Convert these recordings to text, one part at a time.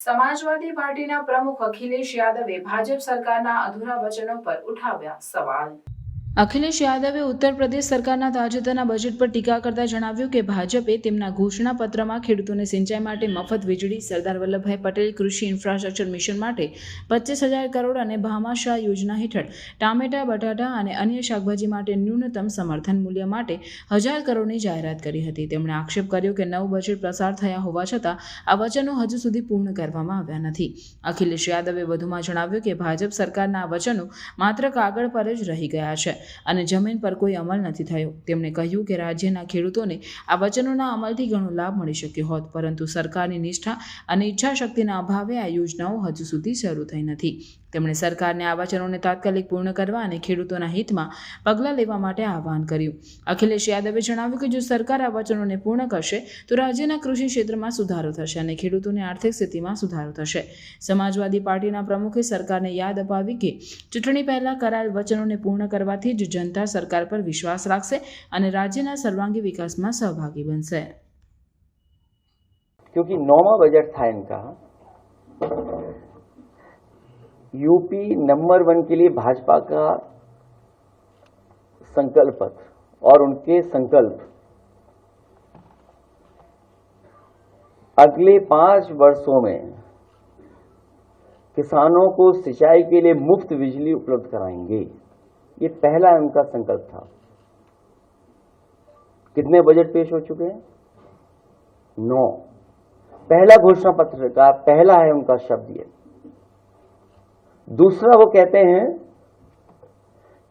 समाजवादी पार्टीના પ્રમુખ અખિલેશ યાદવે ભાજપ સરકારના અધૂરા વચનો પર ઉઠાવ્યા સવાલ। અખિલેશ યાદવે ઉત્તર પ્રદેશ સરકારના તાજેતરના બજેટ પર ટીકા કરતા જણાવ્યું કે ભાજપે તેમના ઘોષણાપત્રમાં ખેડૂતોને સિંચાઈ માટે મફત વીજળી, સરદાર વલ્લભભાઈ પટેલ કૃષિ ઇન્ફ્રાસ્ટ્રક્ચર મિશન માટે 25,000 કરોડ અને ભામાશાહ યોજના હેઠળ ટામેટા, બટાટા અને અન્ય શાકભાજી માટે ન્યૂનતમ સમર્થન મૂલ્ય માટે 1,000 કરોડની જાહેરાત કરી હતી। તેમણે આક્ષેપ કર્યો કે નવું બજેટ પસાર થયા હોવા છતાં આ વચનો હજુ સુધી પૂર્ણ કરવામાં આવ્યા નથી। અખિલેશ યાદવે વધુમાં જણાવ્યું કે ભાજપ સરકારના આ વચનો માત્ર કાગળ પર જ રહી ગયા છે અને જમીન પર કોઈ અમલ નથી થયો। તેમણે કહ્યું કે રાજ્યના ખેડૂતોને આ વચનોના અમલથી ઘણો લાભ મળી શક્યો હોત, પરંતુ સરકારની નિષ્ઠા અને ઈચ્છાશક્તિના અભાવે આ યોજનાઓ હજુ સુધી શરૂ થઈ નથી। તેમણે સરકારને આ વચનોને તાત્કાલિક પૂર્ણ કરવા અને ખેડૂતોના હિતમાં પગલાં લેવા માટે આહવાન કર્યું। અખિલેશ યાદવે જણાવ્યું કે જો સરકાર આ વચનોને પૂર્ણ કરશે તો રાજ્યના કૃષિ ક્ષેત્રમાં સુધારો થશે અને ખેડૂતોની આર્થિક સ્થિતિમાં સુધારો થશે। સમાજવાદી પાર્ટીના પ્રમુખે સરકારને યાદ અપાવી કે ચૂંટણી પહેલા કરાયેલ વચનોને પૂર્ણ કરવાથી જ जनता सरकार पर विश्वास रखसे અને રાજ્યના सर्वांगी विकास में सहभागी बनसे। क्योंकि 9वां बजट था इनका, यूपी नंबर 1 के लिए भाजपा का संकल्प और उनके संकल्प अगले 5 वर्षों में किसानों को सिंचाई के लिए मुफ्त बिजली उपलब्ध कराएंगे, ये पहला उनका संकल्प था। कितने बजट पेश हो चुके हैं? 9। पहला घोषणा पत्र का पहला है उनका शब्द ये। दूसरा वो कहते हैं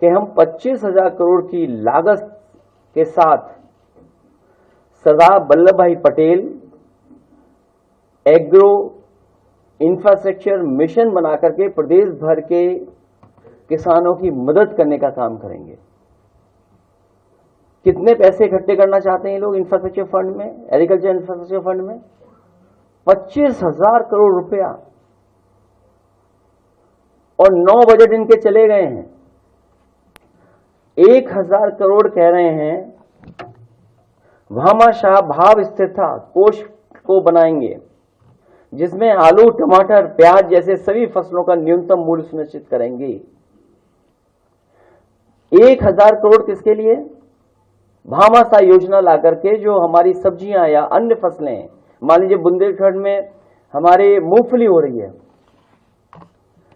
कि हम 25,000 करोड़ की लागत के साथ Sardar Vallabhbhai Patel agro infrastructure mission बनाकर के प्रदेश भर के किसानों की मदद करने का काम करेंगे। कितने पैसे इकट्ठे करना चाहते हैं ये लोग इंफ्रास्ट्रक्चर फंड में, एग्रीकल्चर इंफ्रास्ट्रक्चर फंड में? 25,000 करोड़ रुपया, और 9 बजट इनके चले गए हैं। 1,000 करोड़ कह रहे हैं भामाशाह भाव स्थिरता कोष को बनाएंगे, जिसमें आलू, टमाटर, प्याज जैसे सभी फसलों का न्यूनतम मूल्य सुनिश्चित करेंगे। 1,000 करोड़ किसके लिए? भामाशाह योजना ला करके जो हमारी सब्जियां या अन्य फसलें, मान लीजिए बुंदेलखंड में हमारे मूंगफली हो रही है,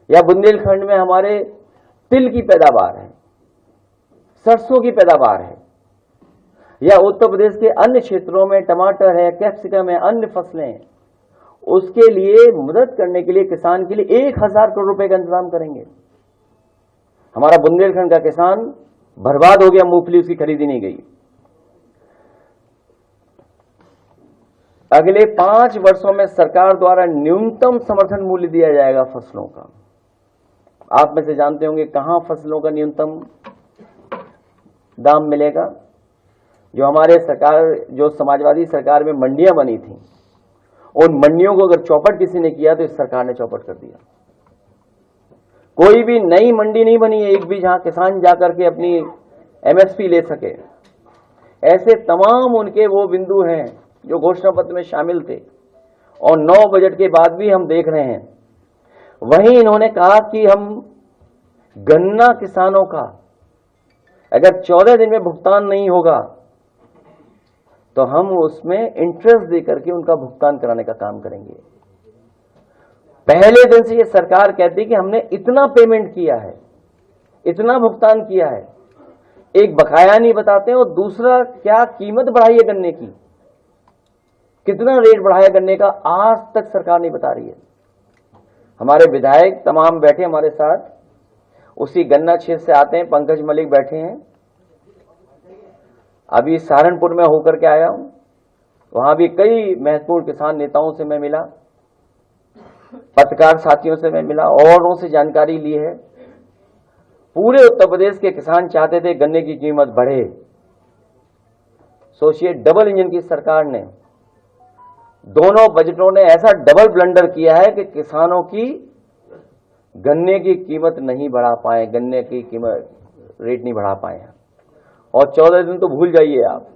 या बुंदेलखंड में हमारे तिल की पैदावार है, सरसों की पैदावार है, या उत्तर प्रदेश के अन्य क्षेत्रों में टमाटर है, कैप्सिकम है, अन्य फसलें हैं, उसके लिए मदद करने के लिए किसान के लिए 1,000 करोड़ रुपए का इंतजाम करेंगे। हमारा बुंदेलखंड का किसान बर्बाद हो गया, मूंगफली उसकी खरीदी नहीं गई। अगले 5 वर्षों में सरकार द्वारा न्यूनतम समर्थन मूल्य दिया जाएगा फसलों का। आप में से जानते होंगे कहां फसलों का न्यूनतम दाम मिलेगा? जो हमारे सरकार, जो समाजवादी सरकार में मंडियां बनी थी, उन मंडियों को अगर चौपट किसी ने किया तो इस सरकार ने चौपट कर दिया। कोई भी नई मंडी नहीं बनी है एक भी जहां किसान जाकर के अपनी एमएसपी ले सके। ऐसे तमाम उनके वो बिंदु हैं जो घोषणा पत्र में शामिल थे, और 9 बजट के बाद भी हम देख रहे हैं। वहीं इन्होंने कहा कि हम गन्ना किसानों का अगर 14 दिन में भुगतान नहीं होगा तो हम उसमें इंटरेस्ट देकर के उनका भुगतान कराने का काम करेंगे। पहले दिन से ये सरकार कहती कि हमने इतना पेमेंट किया है, इतना भुगतान किया है, एक बकाया नहीं बताते, और दूसरा क्या कीमत बढ़ाई है गन्ने की, कितना रेट बढ़ाया गन्ने का, आज तक सरकार नहीं बता रही है। हमारे विधायक तमाम बैठे हमारे साथ, उसी गन्ना क्षेत्र से आते हैं, पंकज मलिक बैठे हैं, अभी सहारनपुर में होकर के आया हूं, वहां भी कई महत्वपूर्ण किसान नेताओं से मैं मिला, पत्रकार साथियों से मैं मिला, औरों से जानकारी ली है। पूरे उत्तर प्रदेश के किसान चाहते थे गन्ने की कीमत बढ़े। सोचिए, डबल इंजन की सरकार ने दोनों बजटों ने ऐसा डबल ब्लंडर किया है कि किसानों की गन्ने की कीमत नहीं बढ़ा पाए, गन्ने की कीमत रेट नहीं बढ़ा पाए हैं। और 14 दिन तो भूल जाइए आप।